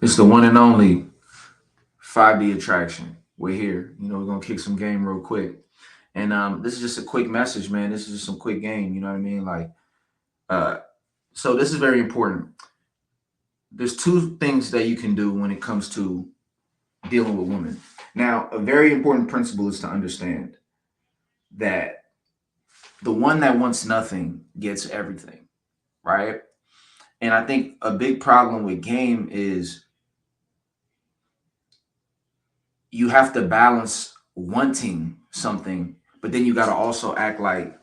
It's the one and only 5D attraction. We're here. We're gonna kick some game real quick. And this is just a quick message, man. This is just some quick game. You know what I mean? Uh, so this is very important. There's two things that you can do when it comes to dealing with women. Now, a very important principle is to understand that the one that wants nothing gets everything, right? And I think a big problem with game is you have to balance wanting something, but then you got to also act like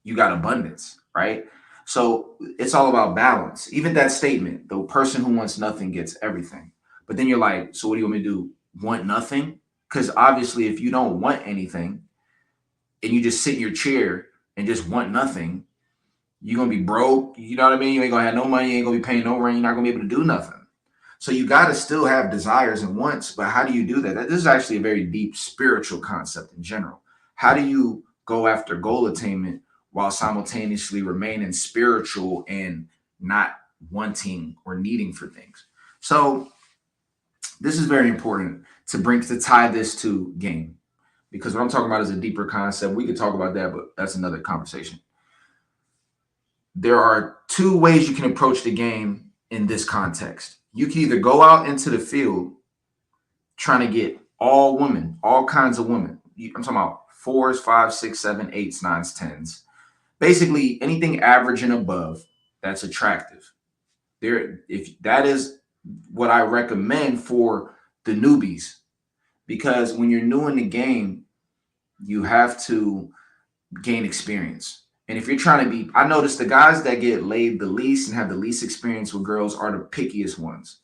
you got abundance, right? So it's all about balance. Even that statement, the person who wants nothing gets everything. But then you're like, so what do you want me to do? Want nothing? Because obviously, if you don't want anything and you just sit in your chair and just want nothing, you're gonna be broke. You know what I mean? You ain't gonna have no money. You ain't gonna be paying no rent. You're not gonna be able to do nothing. So you got to still have desires and wants, but how do you do that? This is actually a very deep spiritual concept in general. How do you go after goal attainment while simultaneously remaining spiritual and not wanting or needing for things? So this is very important to tie this to game, because what I'm talking about is a deeper concept. We could talk about that, but that's another conversation. There are two ways you can approach the game in this context. You can either go out into the field trying to get all women, all kinds of women. I'm talking about fours, five, six, seven, eights, nines, tens. Basically, anything average and above that's attractive. If that is what I recommend for the newbies, because when you're new in the game, you have to gain experience. And if you're trying to be, I notice the guys that get laid the least and have the least experience with girls are the pickiest ones.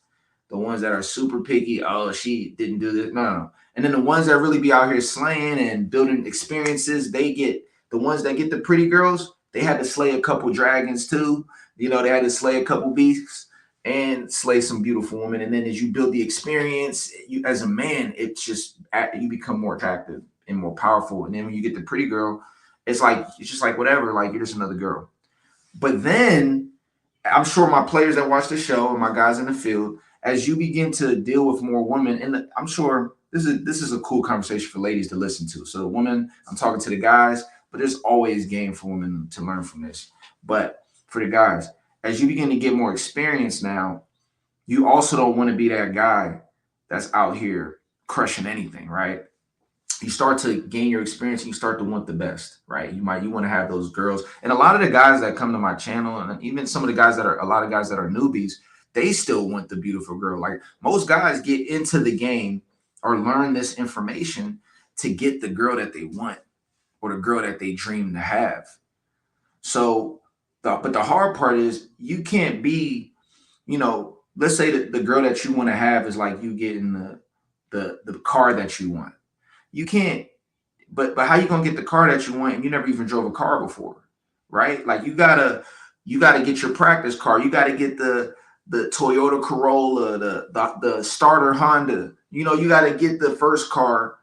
The ones that are super picky, oh, she didn't do this. No, no, no. And then the ones that really be out here slaying and building experiences, they get the ones that get the pretty girls, they had to slay a couple dragons too. They had to slay a couple beasts and slay some beautiful women. And then as you build the experience, you as a man, it's just you become more attractive and more powerful. And then when you get the pretty girl, it's just like whatever, like you're just another girl. But then I'm sure my players that watch the show and my guys in the field, as you begin to deal with more women, and I'm sure this is a cool conversation for ladies to listen to. So, women, I'm talking to the guys, but there's always game for women to learn from this. But for the guys, as you begin to get more experience now, you also don't want to be that guy that's out here crushing anything, right? You start to gain your experience and you start to want the best, right? You want to have those girls. And a lot of the guys that come to my channel, and even some of the guys that are a lot of guys that are newbies, they still want the beautiful girl. Like most guys get into the game or learn this information to get the girl that they want or the girl that they dream to have. So but the hard part is you can't be, let's say that the girl that you want to have is like you getting the car that you want. You can't, but how you gonna get the car that you want and you never even drove a car before, right? Like you gotta get your practice car. You gotta get the Toyota Corolla, the starter Honda. You gotta get the first car,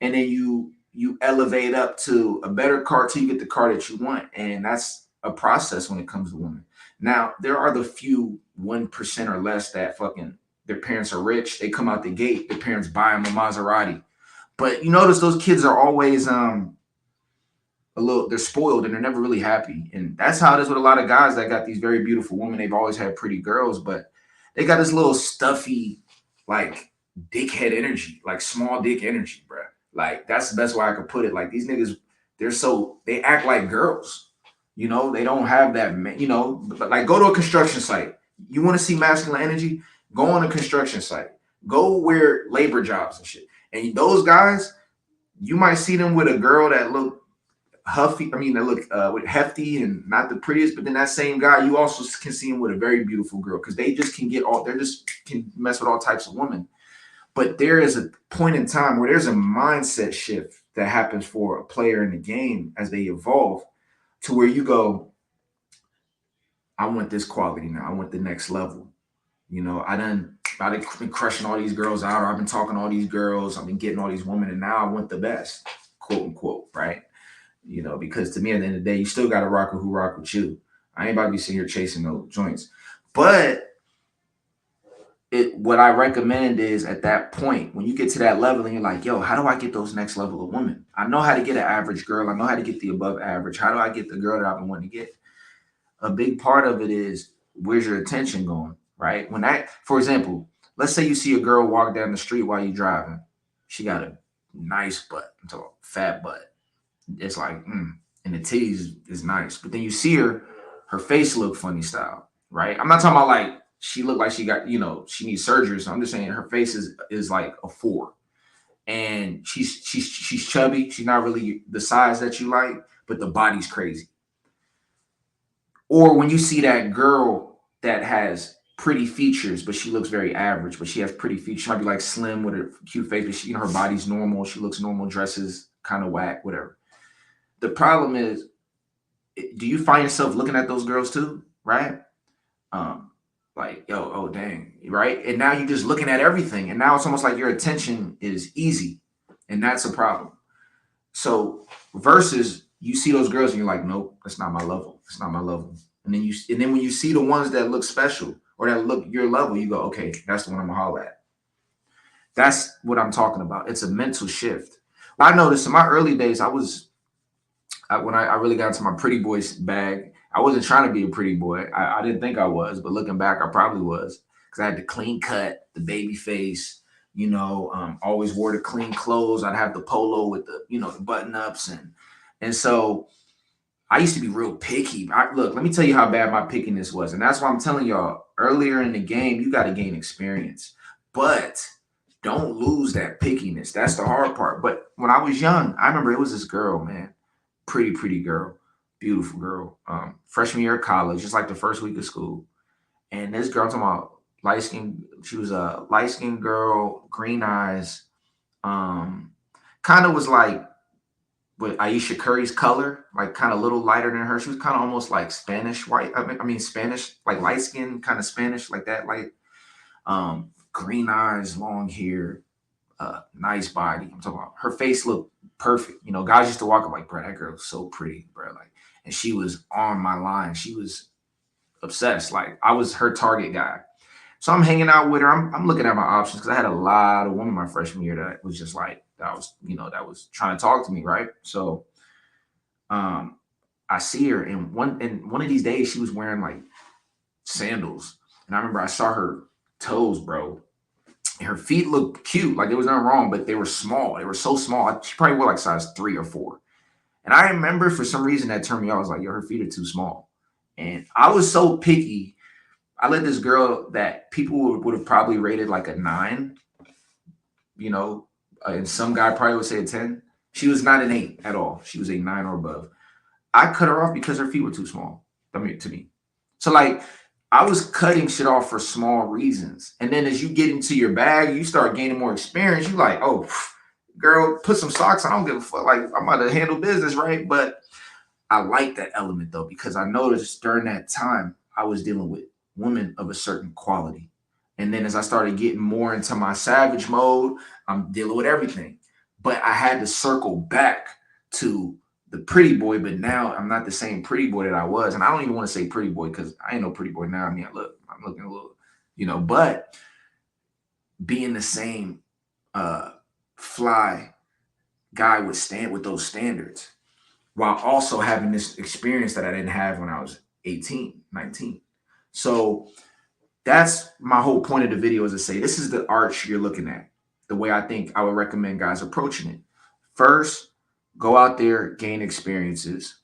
and then you elevate up to a better car till you get the car that you want, and that's a process when it comes to women. Now there are the few 1% or less that fucking their parents are rich. They come out the gate, their parents buy them a Maserati, but you notice those kids are always they're spoiled and they're never really happy. And that's how it is with a lot of guys that got these very beautiful women. They've always had pretty girls, but they got this little stuffy, like dickhead energy, like small dick energy, bro. Like that's the best way I could put it. Like these niggas, they act like girls. They don't have that, but like go to a construction site. You want to see masculine energy? Go on a construction site. Go where labor jobs and shit. And those guys, you might see them with a girl that look huffy. I mean, that look with hefty and not the prettiest. But then that same guy, you also can see him with a very beautiful girl because they just can they just can mess with all types of women. But there is a point in time where there's a mindset shift that happens for a player in the game as they evolve to where you go, I want this quality now. I want the next level. I've been crushing all these girls out, or I've been talking to all these girls, I've been getting all these women, and now I want the best, quote unquote, right? Because to me, at the end of the day, you still got to rock with who rock with you. I ain't about to be sitting here chasing no joints. But what I recommend is at that point, when you get to that level and you're like, yo, how do I get those next level of women? I know how to get an average girl. I know how to get the above average. How do I get the girl that I've been wanting to get? A big part of it is where's your attention going, right? When that, for example, let's say you see a girl walk down the street while you're driving. She got a nice butt, I'm talking about fat butt. It's like, and the titties is nice. But then you see her face look funny style, right? I'm not talking about like she looked like she got, she needs surgery. So I'm just saying her face is like a 4. And she's chubby. She's not really the size that you like, but the body's crazy. Or when you see that girl that has pretty features, but she looks very average, but she has pretty features. She might be like slim with a cute face, but she, her body's normal. She looks normal, dresses kind of whack, whatever. The problem is, do you find yourself looking at those girls too? Right? Um, like, yo, oh dang, right? And now you're just looking at everything. And now it's almost like your attention is easy. And that's a problem. So versus you see those girls and you're like, nope, that's not my level. It's not my level. And then when you see the ones that look special or that look your level, you go, okay, that's the one I'm gonna holler at. That's what I'm talking about. It's a mental shift. Well, I noticed in my early days, when I really got into my pretty boys bag, I wasn't trying to be a pretty boy. I didn't think I was, but looking back, I probably was because I had the clean cut, the baby face. Always wore the clean clothes. I'd have the polo with the the button ups and so I used to be real picky. Look, let me tell you how bad my pickiness was, and that's why I'm telling y'all earlier in the game, you got to gain experience, but don't lose that pickiness. That's the hard part. But when I was young, I remember it was this girl, man, pretty girl, beautiful girl, freshman year of college, just like the first week of school, and this girl I'm talking about light skin. She was a light skinned girl, green eyes, um, kind of was like with Aisha Curry's color, like kind of a little lighter than her. She was kind of almost like Spanish white. I mean Spanish, like light skin, kind of Spanish, like that, like green eyes, long hair, nice body. I'm talking about her face looked perfect. Guys used to walk up like, bro, that girl's so pretty, bro. Like, and she was on my line. She was obsessed. Like, I was her target guy. So I'm hanging out with her. I'm looking at my options because I had a lot of women my freshman year that was just like that was trying to talk to me, right? So um I see her and one of these days she was wearing like sandals. And I remember I saw her toes, bro. And her feet looked cute, like there was nothing wrong, but they were small. They were so small. She probably wore like size 3 or 4. And I remember for some reason that turned me off. I was like, yo, her feet are too small. And I was so picky. I let this girl that people would have probably rated like a 9, you know, and some guy probably would say a 10. She was not an 8 at all. She was a 9 or above. I cut her off because her feet were too small. I mean, to me. So like I was cutting shit off for small reasons. And then as you get into your bag, you start gaining more experience. You like, oh, girl, put some socks. I don't give a fuck. Like I'm about to handle business, right? But I like that element though, because I noticed during that time I was dealing with women of a certain quality. And then as I started getting more into my savage mode, I'm dealing with everything. But I had to circle back to the pretty boy, but now I'm not the same pretty boy that I was. And I don't even want to say pretty boy because I ain't no pretty boy now. I mean, I'm looking a little, but being the same uh fly guy would stand with those standards while also having this experience that I didn't have when I was 18, 19. So that's my whole point of the video is to say this is the arch you're looking at. The way I think I would recommend guys approaching it. First, go out there, gain experiences,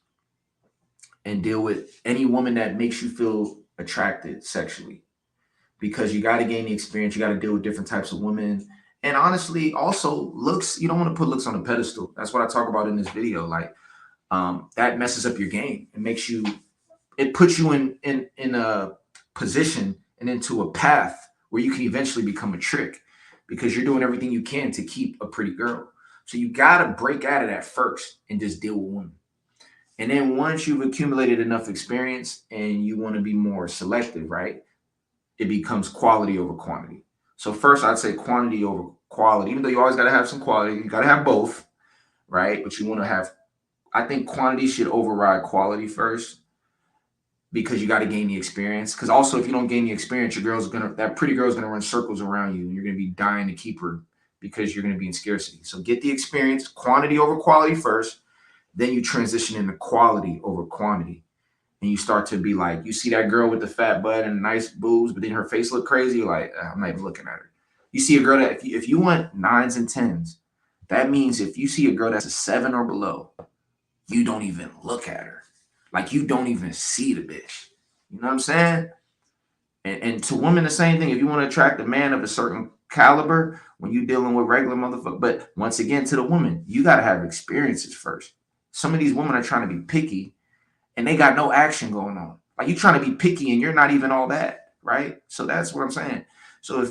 and deal with any woman that makes you feel attracted sexually. Because you got to gain the experience, you got to deal with different types of women. And honestly, also looks, you don't want to put looks on a pedestal. That's what I talk about in this video. Like that messes up your game. It puts you in a position and into a path where you can eventually become a trick because you're doing everything you can to keep a pretty girl. So you gotta break out of that first and just deal with women. And then once you've accumulated enough experience and you want to be more selective, right? It becomes quality over quantity. So first I'd say quantity over quality, even though you always gotta have some quality, you gotta have both, right? But you want to have, I think quantity should override quality first. because you got to gain the experience. Because also, if you don't gain the experience, that pretty girl's gonna run circles around you, and you're gonna be dying to keep her because you're gonna be in scarcity. So get the experience, quantity over quality first. Then you transition into quality over quantity, and you start to be like, you see that girl with the fat butt and nice boobs, but then her face look crazy. You're like, I'm not even looking at her. You see a girl that if you want nines and tens, that means if you see a girl that's a seven or below, you don't even look at her. Like you don't even see the bitch. You know what I'm saying? And to women, the same thing. If you want to attract a man of a certain caliber, when you're dealing with regular motherfucker, but once again, to the woman, you got to have experiences first. Some of these women are trying to be picky and they got no action going on. Like you trying to be picky and you're not even all that, right? So that's what I'm saying. So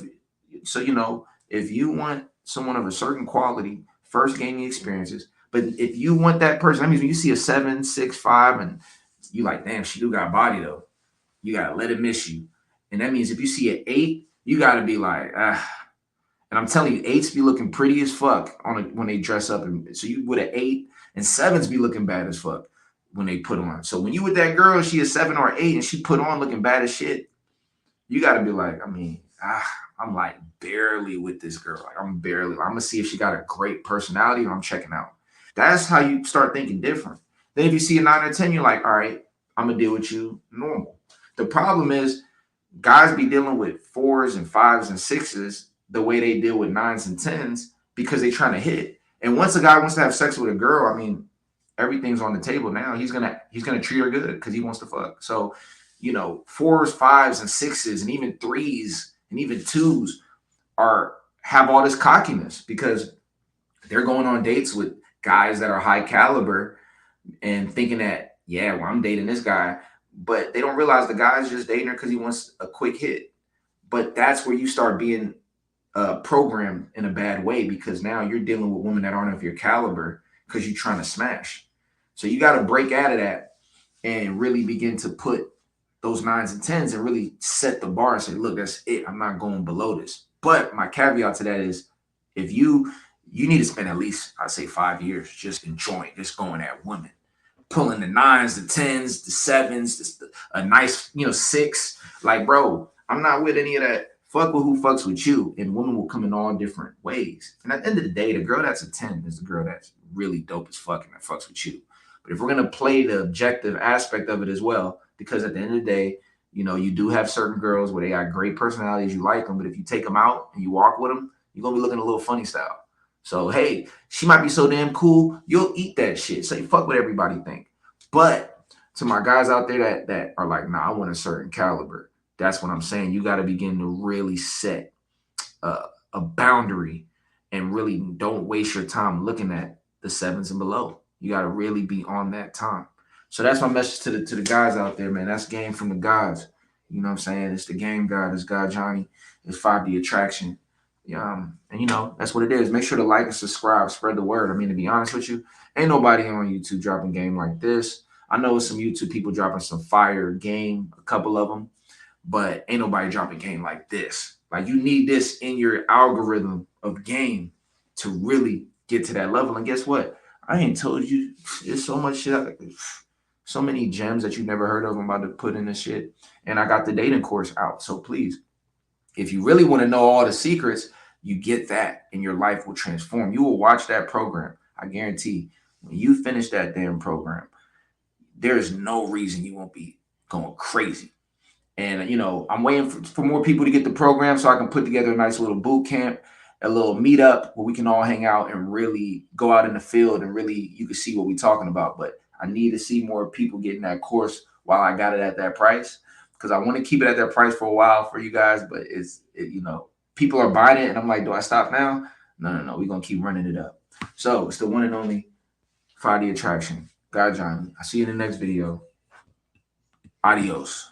if you want someone of a certain quality, first gain the experiences. But if you want that person, that means when you see a 7, 6, 5, and you like, damn, she do got body though. You gotta let it miss you. And that means if you see an 8, you gotta be like, ah. And I'm telling you, 8s be looking pretty as fuck when they dress up. And so you with an 8, and 7s be looking bad as fuck when they put on. So when you with that girl, she a 7 or 8, and she put on looking bad as shit, you got to be like, I'm like barely with this girl. Like I'm gonna see if she got a great personality or I'm checking out. That's how you start thinking different. Then if you see a 9 or 10, you're like, all right, I'm gonna deal with you normal. The problem is guys be dealing with 4s and 5s and 6s the way they deal with 9s and 10s because they trying to hit. And once a guy wants to have sex with a girl, I mean, everything's on the table now. He's gonna treat her good because he wants to fuck. So, 4s, 5s, and 6s, and even 3s and even 2s are have all this cockiness because they're going on dates with guys that are high caliber and thinking that, yeah, well, I'm dating this guy, but they don't realize the guy's just dating her because he wants a quick hit. But that's where you start being programmed in a bad way because now you're dealing with women that aren't of your caliber because you're trying to smash. So you got to break out of that and really begin to put those 9s and 10s and really set the bar and say, look, that's it. I'm not going below this. But my caveat to that is if you need to spend at least, I'd say 5 years just enjoying, just going at women, pulling the 9s, the 10s, the 7s, a nice, 6. Like, bro, I'm not with any of that. Fuck with who fucks with you. And women will come in all different ways. And at the end of the day, the girl that's a 10 is the girl that's really dope as fuck and that fucks with you. But if we're going to play the objective aspect of it as well, because at the end of the day, you do have certain girls where they got great personalities, you like them, but if you take them out and you walk with them, you're going to be looking a little funny style. So, hey, she might be so damn cool, you'll eat that shit. Say, fuck what everybody think. But to my guys out there that are like, nah, I want a certain caliber. That's what I'm saying. You got to begin to really set a boundary and really don't waste your time looking at the 7s and below. You got to really be on that time. So that's my message to the guys out there, man. That's game from the gods. You know what I'm saying? It's the game god. It's God Johnny. It's 5D Attraction. And that's what it is. Make sure to like and subscribe, spread the word. I mean, to be honest with you, ain't nobody on YouTube dropping game like this. I know some YouTube people dropping some fire game, a couple of them, but ain't nobody dropping game like this. Like you need this in your algorithm of game to really get to that level. And guess what? I ain't told you. There's so much shit. So many gems that you've never heard of. I'm about to put in this shit. And I got the dating course out. So please, if you really want to know all the secrets, you get that and your life will transform. You will watch that program. I guarantee when you finish that damn program, there is no reason you won't be going crazy. And I'm waiting for more people to get the program so I can put together a nice little boot camp, a little meetup where we can all hang out and really go out in the field and really you can see what we're talking about. But I need to see more people getting that course while I got it at that price because I want to keep it at that price for a while for you guys. But people are buying it and I'm like, do I stop now? No. We're gonna keep running it up. So it's the one and only 5D Attraction. God Johnny. I'll see you in the next video. Adios.